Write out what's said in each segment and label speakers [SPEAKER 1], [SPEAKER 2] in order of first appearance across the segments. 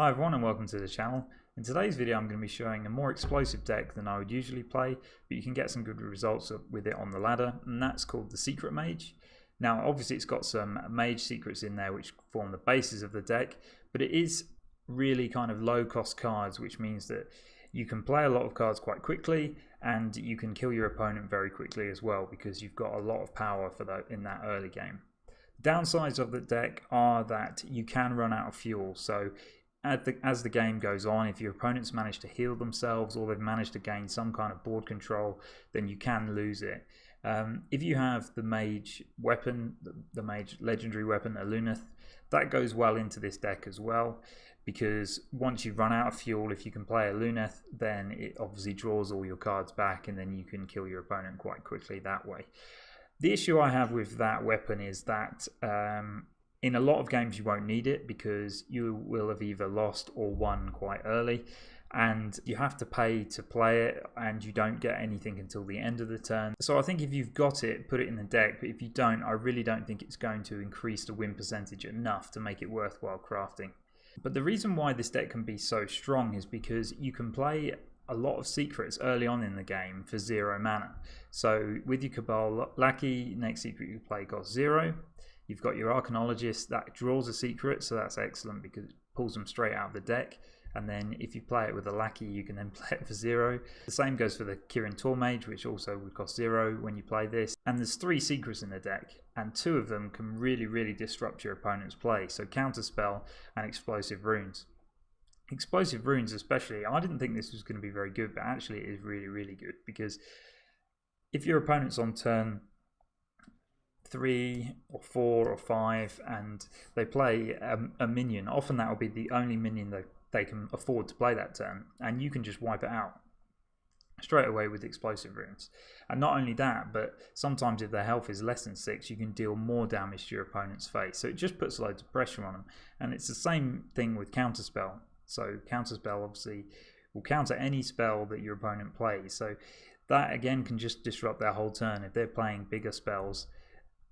[SPEAKER 1] Hi everyone and welcome to the channel. In today's video I'm going to be showing a more explosive deck than I would usually play, but you can get some good results with it on the ladder, and that's called the Secret Mage. Now obviously it's got some mage secrets in there which form the basis of the deck, but it is really kind of low cost cards, which means that you can play a lot of cards quite quickly and you can kill your opponent very quickly as well, because you've got a lot of power for that in that early game. Downsides of the deck are that you can run out of fuel, so as the game goes on, if your opponents manage to heal themselves or they've managed to gain some kind of board control, then you can lose it. If you have the mage weapon, the mage legendary weapon, Alunith, that goes well into this deck as well, because once you run out of fuel, if you can play Alunith, then it obviously draws all your cards back and then you can kill your opponent quite quickly that way. The issue I have with that weapon is that in a lot of games you won't need it, because you will have either lost or won quite early and you have to pay to play it, and you don't get anything until the end of the turn. So I think if you've got it, put it in the deck, but if you don't, I really don't think it's going to increase the win percentage enough to make it worthwhile crafting. But the reason why this deck can be so strong is because you can play a lot of secrets early on in the game for 0 mana. So with your Cabal Lackey, next secret you play costs 0. You've got your Arcanologist that draws a secret, so that's excellent because it pulls them straight out of the deck. And then if you play it with a Lackey, you can then play it for 0. The same goes for the Kirin Mage, which also would cost 0 when you play this. And there's 3 secrets in the deck, and 2 of them can really disrupt your opponent's play. So Counterspell and Explosive Runes. Explosive Runes especially, I didn't think this was going to be very good, but actually it is really good, because if your opponent's on turn 3 or 4 or 5 and they play a minion, often that will be the only minion they can afford to play that turn, and you can just wipe it out straight away with Explosive Runes. And not only that, but sometimes if their health is less than 6, you can deal more damage to your opponent's face, so it just puts loads of pressure on them. And it's the same thing with Counterspell. So Counterspell obviously will counter any spell that your opponent plays, so that again can just disrupt their whole turn. If they're playing bigger spells,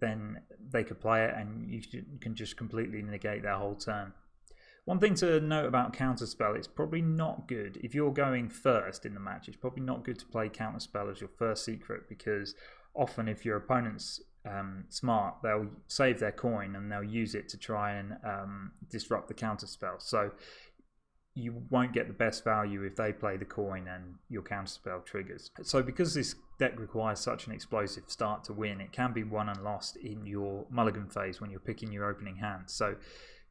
[SPEAKER 1] then they could play it and you can just completely negate their whole turn. One thing to note about Counterspell, it's probably not good if you're going first in the match. It's probably not good to play Counterspell as your first secret, because often if your opponent's smart, they'll save their coin and they'll use it to try and disrupt the Counterspell. So you won't get the best value if they play the coin and your Counterspell triggers. So because this deck requires such an explosive start to win, it can be won and lost in your mulligan phase when you're picking your opening hand. So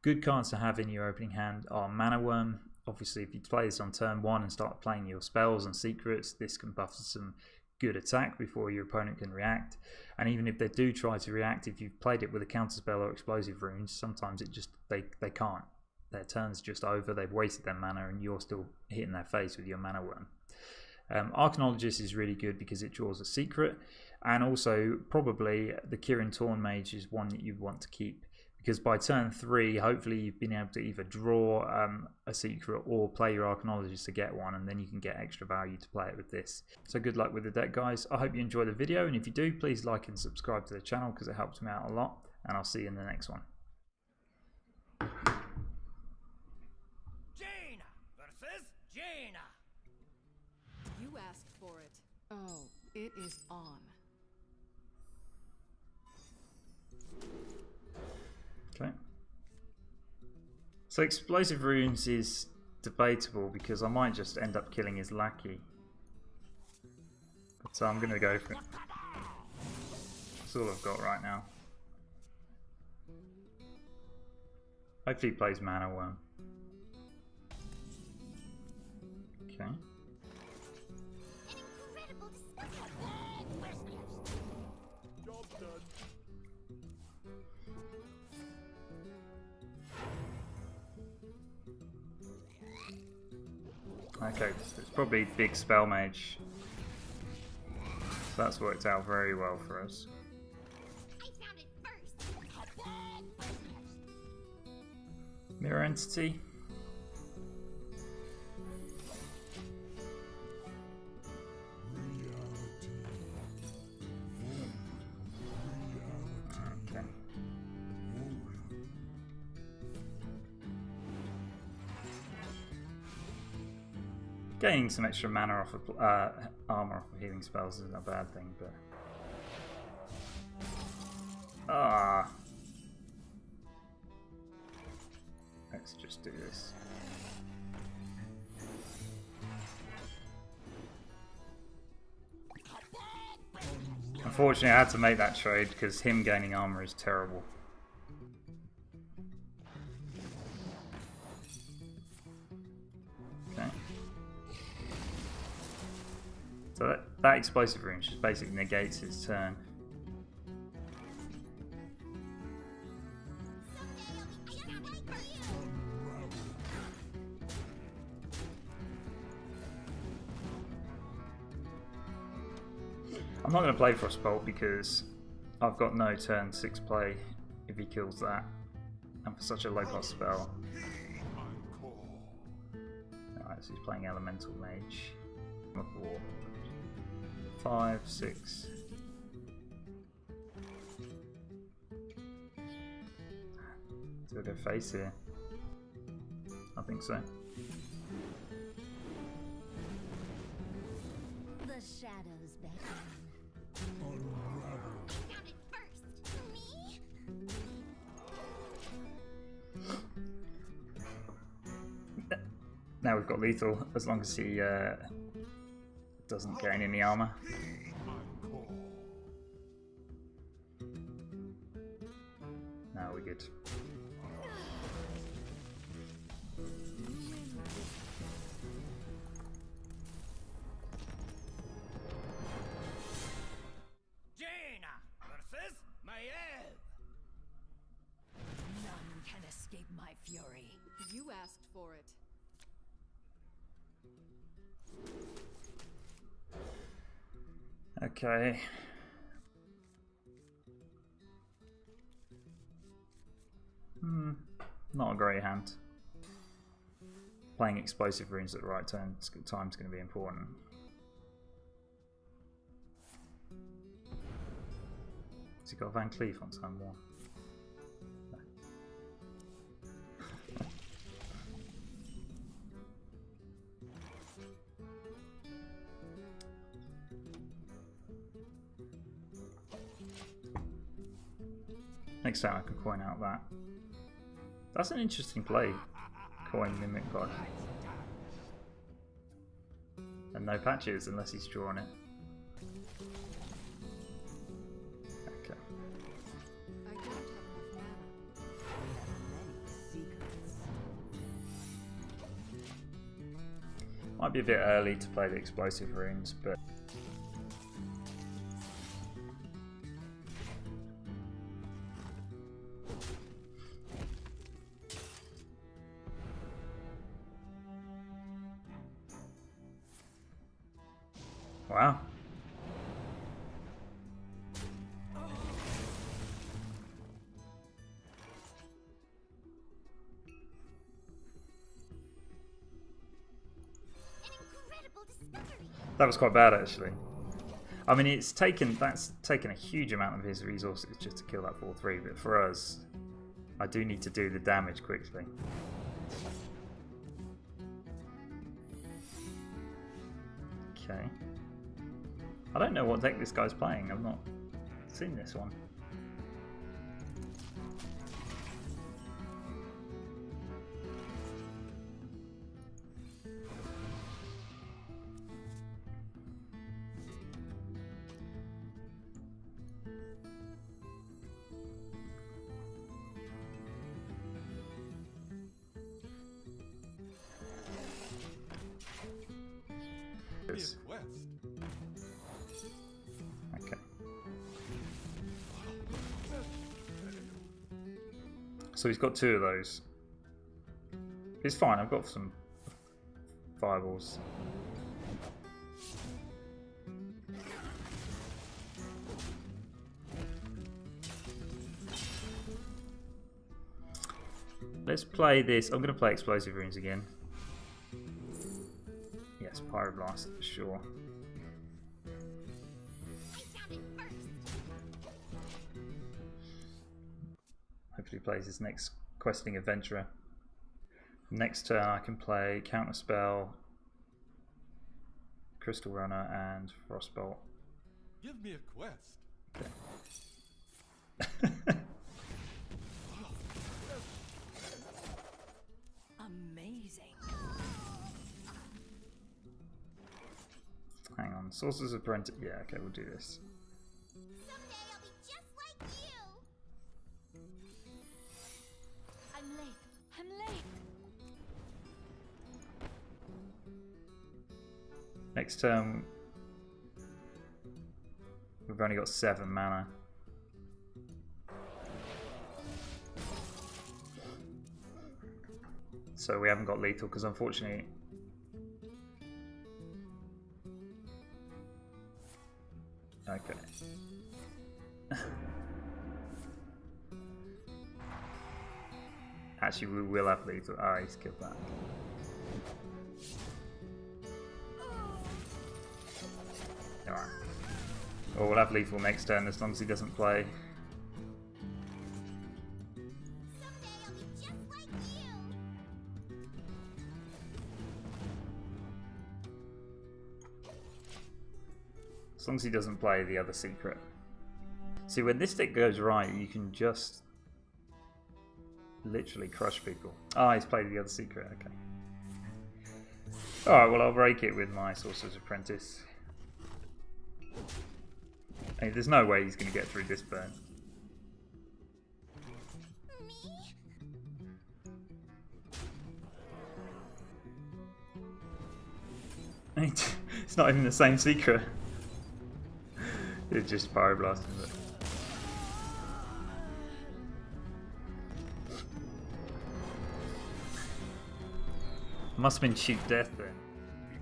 [SPEAKER 1] good cards to have in your opening hand are Mana Worm. Obviously if you play this on turn 1 and start playing your spells and secrets, this can buff some good attack before your opponent can react. And even if they do try to react, if you've played it with a Counterspell or Explosive Runes, sometimes it just they can't. Their turn's just over, they've wasted their mana and you're still hitting their face with your Mana Worm. Arcanologist is really good because it draws a secret, and also probably the Kirin Mage is one that you want to keep, because by turn 3 hopefully you've been able to either draw a secret or play your Arcanologist to get one, and then you can get extra value to play it with this. So good luck with the deck, guys. I hope you enjoyed the video, and if you do, please like and subscribe to the channel because it helps me out a lot, and I'll see you in the next one.
[SPEAKER 2] You asked for it. Oh, it is on.
[SPEAKER 1] Okay. So Explosive Runes is debatable because I might just end up killing his Lackey. So I'm going to go for it. That's all I've got right now. Hopefully he plays Mana Worm. Okay. Okay, it's probably big Spell Mage. So that's worked out very well for us. Mirror Entity. Gaining some extra mana off of armor off of healing spells isn't a bad thing, but let's just do this. Unfortunately, I had to make that trade because him gaining armor is terrible. Okay. So that explosive rune just basically negates his turn. I'm not going to play Frostbolt because I've got no turn 6 play if he kills that, and for such a low cost spell. Alright, so he's playing Elemental Mage. 5, 6. Do I go face here? I think so.
[SPEAKER 3] The shadows beckon.
[SPEAKER 1] Now we've got lethal, as long as he doesn't gain any armor. Now we're good.
[SPEAKER 3] None can escape my fury.
[SPEAKER 2] You asked for it.
[SPEAKER 1] Okay. Not a great hand. Playing explosive runes at the right time is going to be important. Has he got Van Cleef on turn 1? Next time I can coin out that. That's an interesting play. Coin Mimic God. And no patches unless he's drawn it. Okay.
[SPEAKER 2] I don't have enough mana.
[SPEAKER 1] Might be a bit early to play the explosive runes, but wow. That was quite bad actually. I mean, that's taken a huge amount of his resources just to kill that 4/3, but for us, I do need to do the damage quickly. Okay. I don't know what deck this guy's playing. I've not seen this one. Okay. So he's got 2 of those. It's fine, I've got some fireballs. Let's play this. I'm going to play Explosive Runes again. Yes, Pyroblast for sure. Hopefully plays his next Questing Adventurer. Next turn I can play Counterspell, Crystal Runner and Frostbolt.
[SPEAKER 4] Give me a quest.
[SPEAKER 1] Okay.
[SPEAKER 3] Amazing.
[SPEAKER 1] Hang on, Sorcerer's Apprentice. Yeah, okay, we'll do this.
[SPEAKER 5] Someday I'll be just like you.
[SPEAKER 3] I'm late. I'm late.
[SPEAKER 1] Next turn, we've only got 7 mana. So we haven't got lethal because unfortunately okay. Actually we will have lethal. Oh, he's killed that. Alright. Well, we'll have lethal next turn as long as he doesn't play.
[SPEAKER 5] Someday I'll be just like you.
[SPEAKER 1] As long as he doesn't play the other secret. See, when this deck goes right, you can just literally crush people. Ah, he's played the other secret, okay. Alright, well I'll break it with my Sorcerer's Apprentice. Hey, there's no way he's going to get through this burn.
[SPEAKER 5] Me?
[SPEAKER 1] It's not even the same secret. It's just Pyroblast, isn't it? Must have been cheap death then.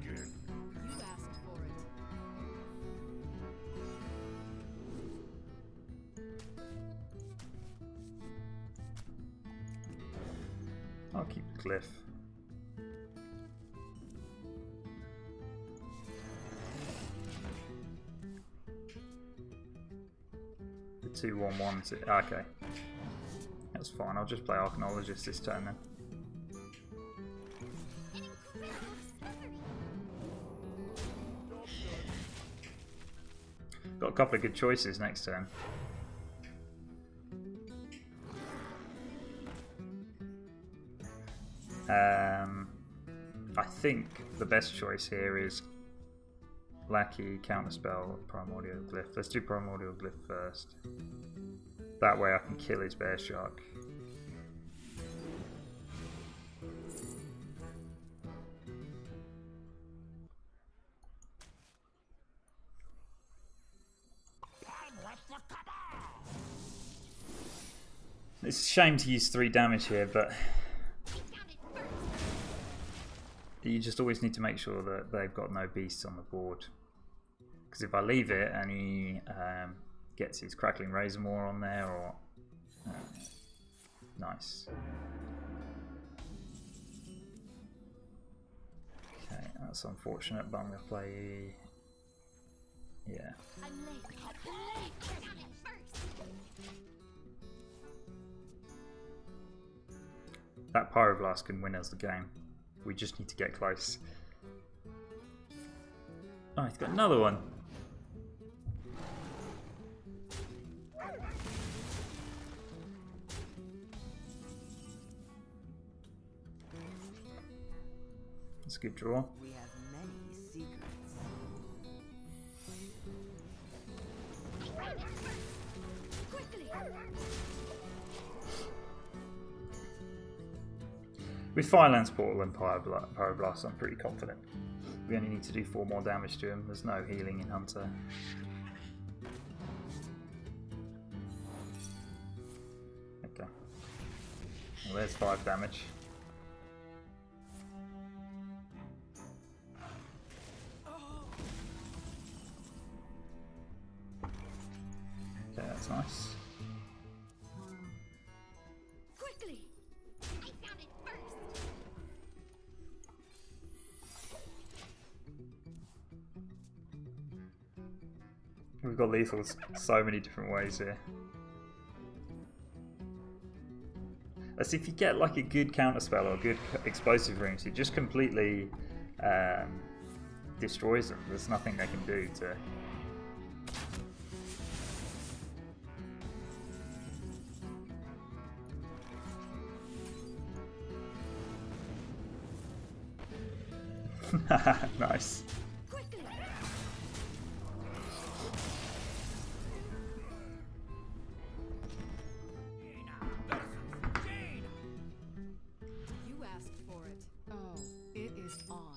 [SPEAKER 2] You asked for it.
[SPEAKER 1] I'll keep the Glyph. The 2/1/1. Okay. That's fine. I'll just play Archaeologist this turn then.
[SPEAKER 5] An incredible discovery.
[SPEAKER 1] Got a couple of good choices next turn. I think the best choice here is Lackey, Counterspell, Primordial Glyph. Let's do Primordial Glyph first. That way I can kill his Bear Shark. It's a shame to use 3 damage here, but you just always need to make sure that they've got no beasts on the board. Because if I leave it and he gets his Crackling Razormaw on there, or nice. Okay, that's unfortunate, but I'm going to play. Yeah.
[SPEAKER 5] I'm late. I'm late. Count it first.
[SPEAKER 1] That Pyroblast can win us the game. We just need to get close. Oh, he's got another one. That's a good draw.
[SPEAKER 3] We have many secrets.
[SPEAKER 5] Quickly.
[SPEAKER 1] With Firelance Portal and Pyroblast, I'm pretty confident. We only need to do 4 more damage to him. There's no healing in Hunter. Okay. Well, there's 5 damage. Okay, that's nice.
[SPEAKER 5] Quickly. I found it first.
[SPEAKER 1] We've got lethals so many different ways here. As if you get like a good counterspell or a good explosive room, so you just completely destroys them. There's nothing they can do to... Nice.
[SPEAKER 2] You asked for it. Oh, it is on.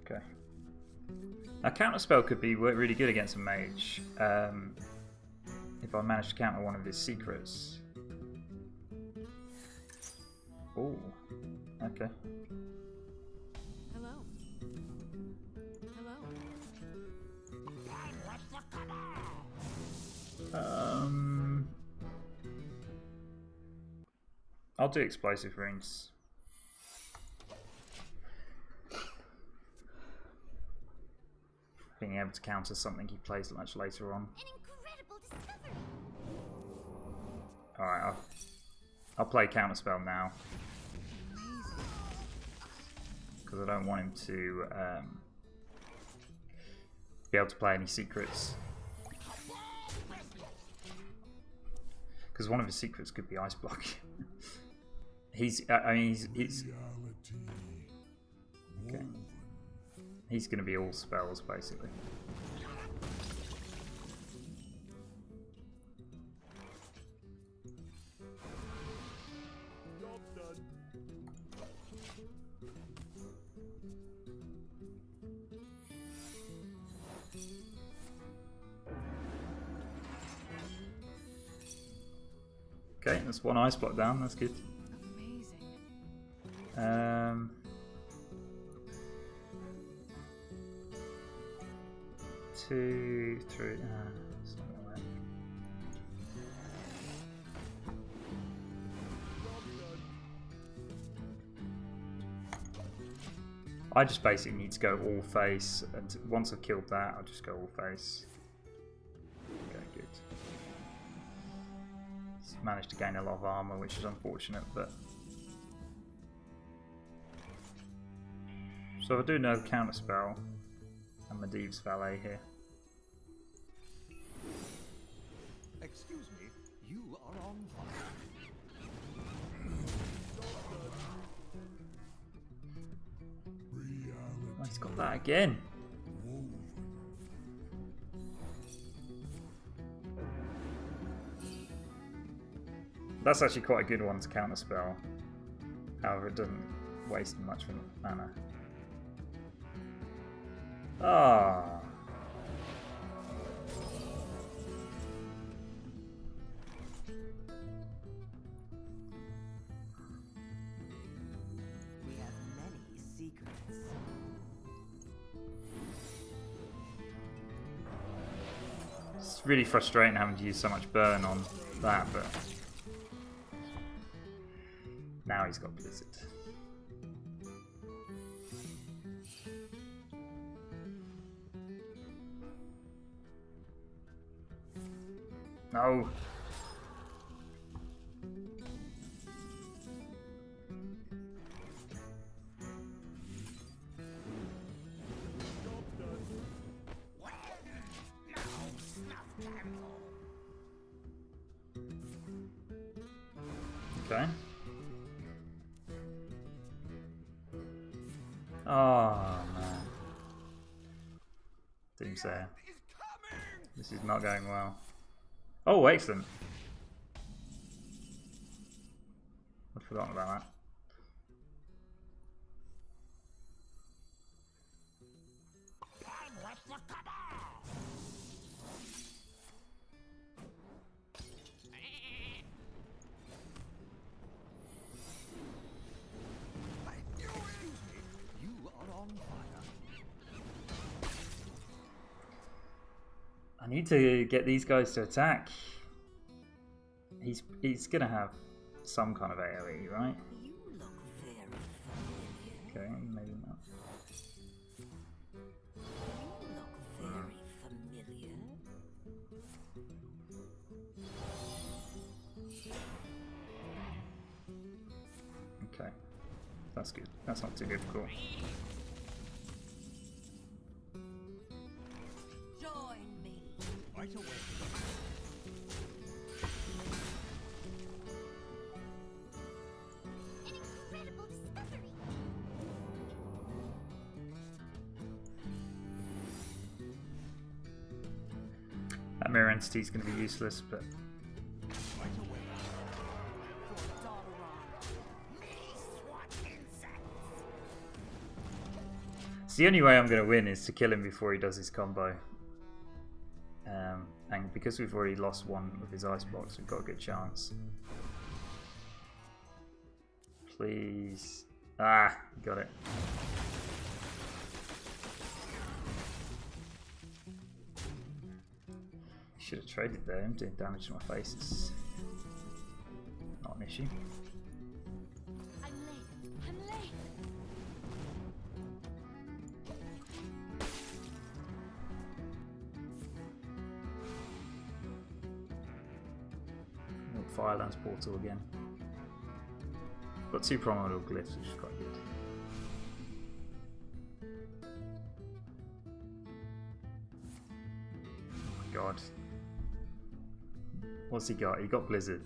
[SPEAKER 1] Okay. A counterspell could be really good against a mage if I manage to counter one of his secrets. Oh, okay.
[SPEAKER 2] Hello. Hello.
[SPEAKER 1] I'll do explosive rings. Being able to counter something he plays much later on.
[SPEAKER 5] An incredible discovery.
[SPEAKER 1] Alright, I'll play counterspell now. Because I don't want him to be able to play any secrets. Because one of his secrets could be ice block. He's okay. He's going to be all spells basically. Okay, that's one ice block down, that's good.
[SPEAKER 2] Amazing.
[SPEAKER 1] 2, 3, it's not gonna work. I just basically need to go all face, and once I've killed that, I'll just go all face. Okay, good. Managed to gain a lot of armor, which is unfortunate, but so if I do another counter spell and Medivh's Valet here.
[SPEAKER 4] Excuse me, you are on fire.
[SPEAKER 1] Oh, he's got that again. That's actually quite a good one to counter spell. However, it doesn't waste much mana. Ah.
[SPEAKER 3] We have many secrets.
[SPEAKER 1] It's really frustrating having to use so much burn on that, but now he's got Blizzard. No. Okay. Oh man. Doomsayer. This is not going well. Oh, excellent. I'd forgotten about that. I need to get these guys to attack. He's gonna have some kind of AoE, right?
[SPEAKER 3] You look very familiar.
[SPEAKER 1] Okay, maybe not.
[SPEAKER 3] You look very
[SPEAKER 1] That's good. That's not too difficult.
[SPEAKER 3] Join me.
[SPEAKER 4] Right away.
[SPEAKER 5] An incredible discovery.
[SPEAKER 1] That mirror entity is going to be useless, but
[SPEAKER 4] Right away.
[SPEAKER 3] For Dalaran.
[SPEAKER 4] Me swat insects.
[SPEAKER 1] it's the only way I'm going to win is to kill him before he does his combo. And because we've already lost one of his ice blocks, we've got a good chance. Please. Ah, got it. Should have traded there. I'm doing damage to my face. It's not an issue.
[SPEAKER 5] I'm late. I'm late.
[SPEAKER 1] Firelands portal again. Got 2 primordial glyphs, which is quite good. Oh my god. What's he got? He got Blizzard.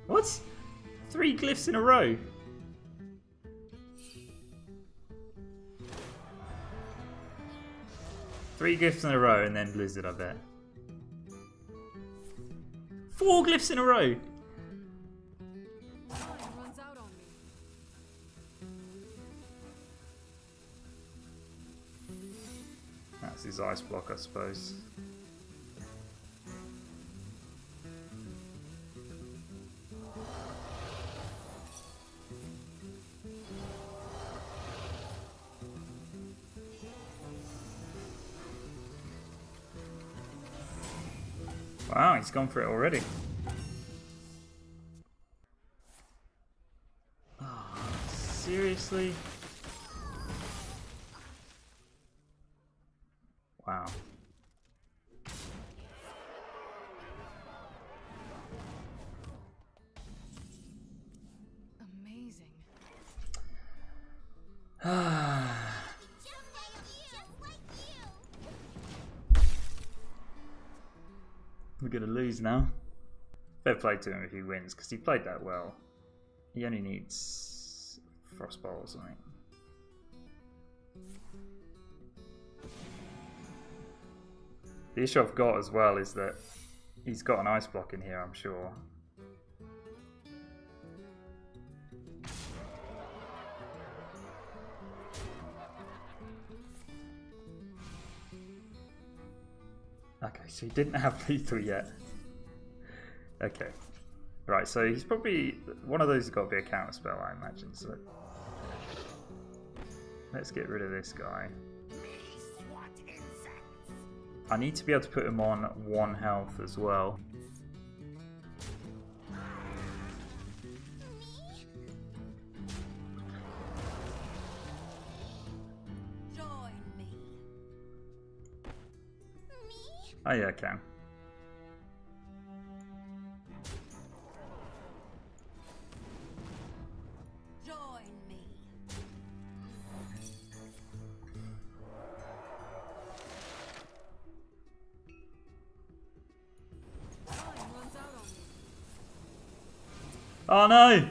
[SPEAKER 1] What? 3 glyphs in a row? Three glyphs in a row and then Blizzard, I bet. 4 glyphs in a row!
[SPEAKER 2] Time runs out on me.
[SPEAKER 1] That's his ice block, I suppose. Wow, he's gone for it already. Oh, seriously? Wow.
[SPEAKER 2] Amazing.
[SPEAKER 5] Just like you.
[SPEAKER 1] We're gonna lose now. Fair play to him if he wins, because he played that well. He only needs Frostbolt or something. The issue I've got as well is that he's got an ice block in here, I'm sure. Okay, so he didn't have lethal yet. Okay. Right, so he's probably... One of those has got to be a counter spell, I imagine. So let's get rid of this guy. I need to be able to put him on 1 health as well.
[SPEAKER 3] Join me.
[SPEAKER 1] Oh yeah, I can.
[SPEAKER 3] Join me.
[SPEAKER 2] Time runs out on me.
[SPEAKER 1] Oh no!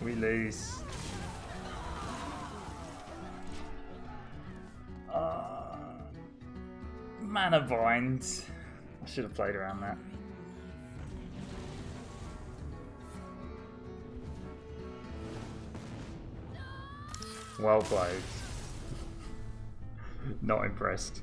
[SPEAKER 1] We lose. Mana Bind. I should have played around that. Well played. Not impressed.